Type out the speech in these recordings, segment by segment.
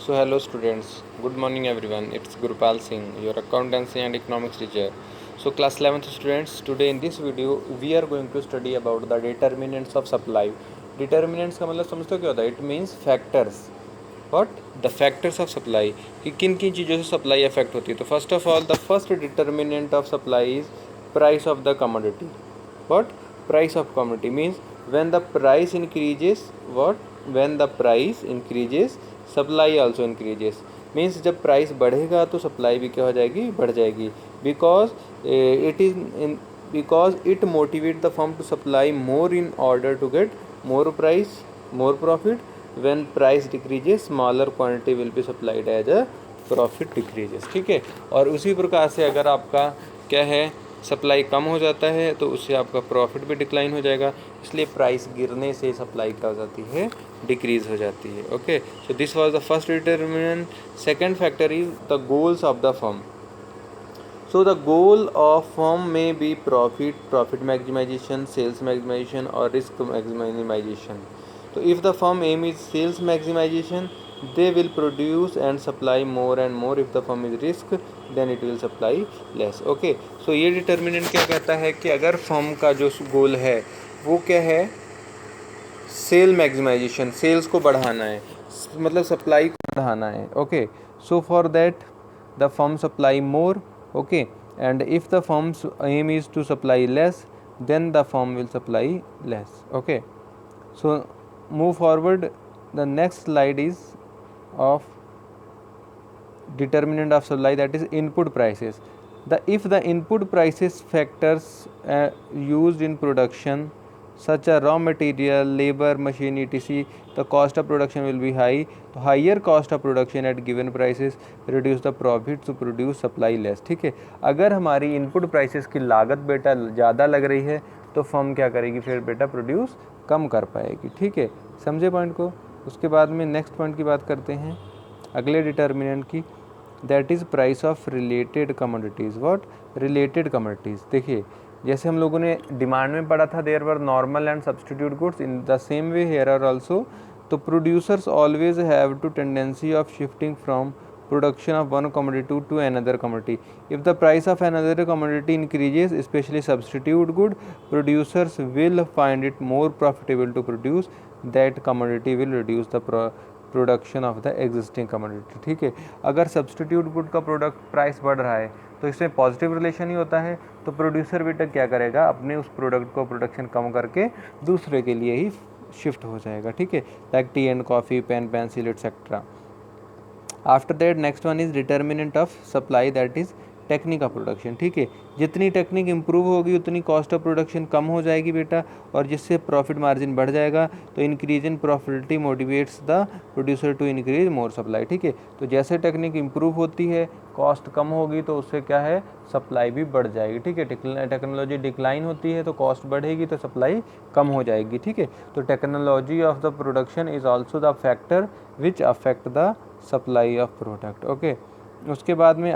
So hello students, good morning everyone. It's Gurupal Singh, your accountancy and economics teacher. So class 11th students, today in this video we are going to study about the determinants of supply. Determinants का मतलब समझते हो क्या होता है? It means factors. What? The factors of supply. कि किन किन चीज़ों से सप्लाई अफेक्ट होती है. तो first of all the first determinant of supply is price of the commodity. What? Price of commodity means when the price increases, what? When the price increases, supply also increases. Means जब price बढ़ेगा तो supply भी क्या हो जाएगी, बढ़ जाएगी. Because it is in because it motivate the firm to supply more in order to get more price, more profit. When price decreases smaller quantity will be supplied as a profit decreases. ठीक है. और उसी प्रकार से अगर आपका क्या है, सप्लाई कम हो जाता है तो उससे आपका प्रॉफिट भी डिक्लाइन हो जाएगा. इसलिए प्राइस गिरने से सप्लाई क्या हो जाती है, डिक्रीज हो जाती है. Okay, so this was the first determinant. Second factor is the goals of the firm. So the goal of firm may be profit maximization, sales maximization or risk minimization. So if the firm aim is sales maximization, they will produce and supply more and more. If the firm is risk, then it will supply less. Okay, so ये determinant क्या कहता है कि अगर firm का जो गोल है वो क्या है, सेल मैक्सिमाइजेशन, सेल्स को बढ़ाना है, मतलब सप्लाई को बढ़ाना है. Okay, so for that the firm supply more. Okay, and if the firm's aim is to supply less, then the firm will supply less. Okay, so move forward. The next slide is of determinant of supply, that is input prices. If the input prices factors used in production such as raw material, labor, machine, etc., the cost of production will be high. तो higher cost of production at given prices reduce the profit to produce supply less. ठीक है. अगर हमारी input prices की लागत बेटा ज़्यादा लग रही है तो फर्म क्या करेगी, फिर बेटा प्रोड्यूस कम कर पाएगी. ठीक है, समझे पॉइंट को. उसके बाद में नेक्स्ट पॉइंट की बात करते हैं, अगले डिटर्मिनेंट की, that is price of related commodities. What? Related commodities. देखिए, जैसे हम लोगों ने डिमांड में पढ़ा था, there were normal and substitute goods, in the same way here are also. तो producers always have to tendency of shifting from production of one commodity to another commodity. If the price of another commodity increases, especially substitute good, producers will find it more profitable to produce that commodity, will reduce the production of the existing commodity. ठीक है. अगर substitute good का product price बढ़ रहा है तो इसमें positive relation ही होता है. तो प्रोड्यूसर बेटा क्या करेगा, अपने उस प्रोडक्ट को प्रोडक्शन कम करके दूसरे के लिए ही शिफ्ट हो जाएगा. ठीक है, like tea and coffee, pen, pencil etcetera. After that next one is determinant of supply, that is technique of production. ठीक है, जितनी टेक्निक इंप्रूव होगी उतनी कॉस्ट ऑफ प्रोडक्शन कम हो जाएगी बेटा, और जिससे प्रॉफिट मार्जिन बढ़ जाएगा. तो increase in profitability motivates the producer to increase more supply. ठीक है, तो जैसे टेक्निक इंप्रूव होती है, कॉस्ट कम होगी, तो उससे क्या है, सप्लाई भी बढ़ जाएगी. ठीक है, टेक्नोलॉजी डिक्लाइन होती है तो कॉस्ट बढ़ेगी तो सप्लाई कम हो जाएगी. ठीक है, तो technology of the production is also the factor which affect the supply of product. Okay, उसके बाद में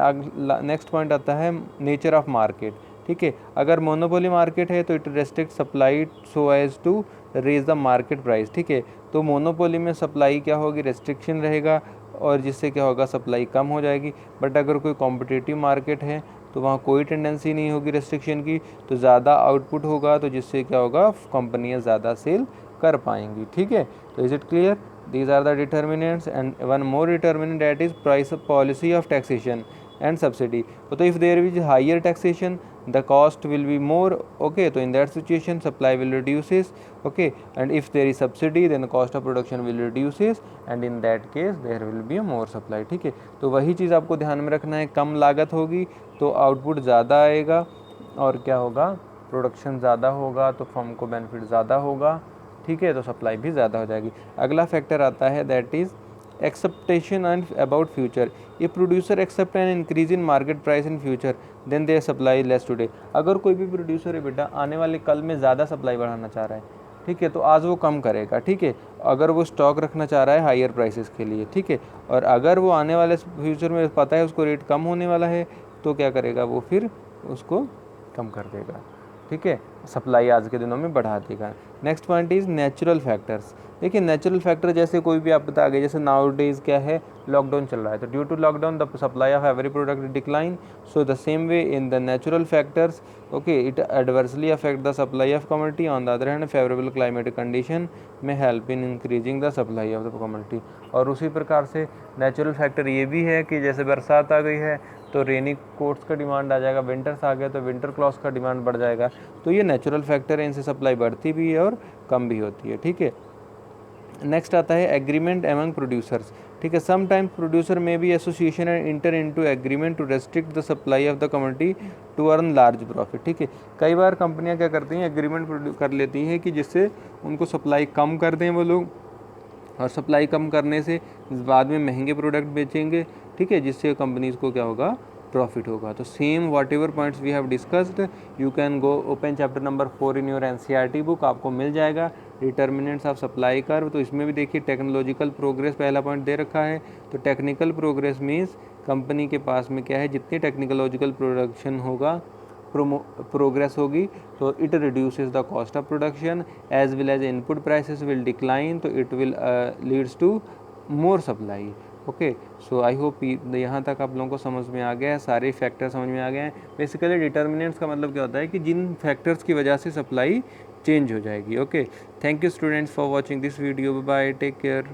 नेक्स्ट पॉइंट आता है नेचर ऑफ मार्केट. ठीक है, अगर मोनोपोली मार्केट है तो it restrict supply so as to raise the market price. ठीक है, तो मोनोपोली में सप्लाई क्या होगी, रेस्ट्रिक्शन रहेगा, और जिससे क्या होगा, सप्लाई कम हो जाएगी. बट अगर कोई कॉम्पिटिटिव मार्केट है तो वहाँ कोई टेंडेंसी नहीं होगी रेस्ट्रिक्शन की, तो ज़्यादा आउटपुट होगा, तो जिससे क्या होगा, कंपनियाँ ज़्यादा सेल कर पाएंगी. ठीक है, तो is it clear? These are the determinants. And one more determinant, that is price of policy of taxation and subsidy. So if there is higher taxation, the cost will be more. Okay, so in that situation supply will reduces. Okay, and if there is subsidy then the cost of production will reduces, and in that case there will be a more supply. ठीक है, तो वही चीज़ आपको ध्यान में रखना है, कम लागत होगी तो आउटपुट ज़्यादा आएगा, और क्या होगा, प्रोडक्शन ज़्यादा होगा तो फर्म को बेनिफिट ज़्यादा होगा. ठीक है, तो सप्लाई भी ज़्यादा हो जाएगी. अगला फैक्टर आता है, that is expectation and about future. ये producer expect an increase in market price in future, then they supply less today. अगर कोई भी प्रोड्यूसर है बेटा, आने वाले कल में ज़्यादा सप्लाई बढ़ाना चाह रहा है, ठीक है, तो आज वो कम करेगा. ठीक है, अगर वो स्टॉक रखना चाह रहा है हायर प्राइसेस के लिए. ठीक है, और अगर वो आने वाले फ्यूचर में पता है उसको रेट कम होने वाला है, तो क्या करेगा, वो फिर उसको कम कर देगा. ठीक है, सप्लाई आज के दिनों में बढ़ा देगा। Next point is natural factors. देखिए नेचुरल फैक्टर जैसे कोई भी आप बता गए, जैसे नाउ डेज क्या है, लॉकडाउन चल रहा है, तो due to lockdown the supply of every product decline, so the same way in the natural factors, okay, it adversely affect the supply of commodity. On the other hand favourable climatic condition में help in increasing the supply of the commodity. और उसी प्रकार से natural factor ये भी है कि जैसे बरसात आ गई है तो रेनी कोट्स का डिमांड आ जाएगा, विंटर्स आ गया तो विंटर क्लॉथ्स का डिमांड बढ़ जाएगा। तो ये नेचुरल फैक्टर है, इनसे सप्लाई बढ़ती भी है और कम भी होती है, ठीक है। नेक्स्ट आता है एग्रीमेंट एमंग प्रोड्यूसर्स, ठीक है। Sometimes producer may be association and enter into agreement to restrict the supply of the commodity to earn large profit, ठीक है। कई बार कंपनियां क्या करती हैं, एग्रीमेंट कर लेती हैं कि जिससे उनको सप्लाई कम कर दें वो लोग, और सप्लाई कम करने से बाद में महंगे प्रोडक्ट बेचेंगे, ठीक है, जिससे कंपनीज को क्या होगा, प्रॉफिट होगा। तो same whatever points we have discussed, you can go open chapter number 4 in your NCERT book, आपको मिल जाएगा डिटर्मिनेंट्स ऑफ सप्लाई कर्व। तो इसमें भी देखिए टेक्नोलॉजिकल प्रोग्रेस पहला पॉइंट दे रखा है। तो टेक्निकल प्रोग्रेस मीन्स कंपनी के पास में क्या है, जितनी टेक्निकोलॉजिकल प्रोडक्शन होगा, प्रोग्रेस होगी, तो it reduces the cost of production as well as input prices will decline, तो it will leads to more supply. Okay, so I hope यहाँ तक आप लोगों को समझ में आ गया है, सारे फैक्टर समझ में आ गए हैं। बेसिकली डिटर्मिनेंट्स का मतलब क्या होता है कि जिन फैक्टर्स की वजह से सप्लाई चेंज हो जाएगी। Okay, thank you students for watching this video, bye, take care.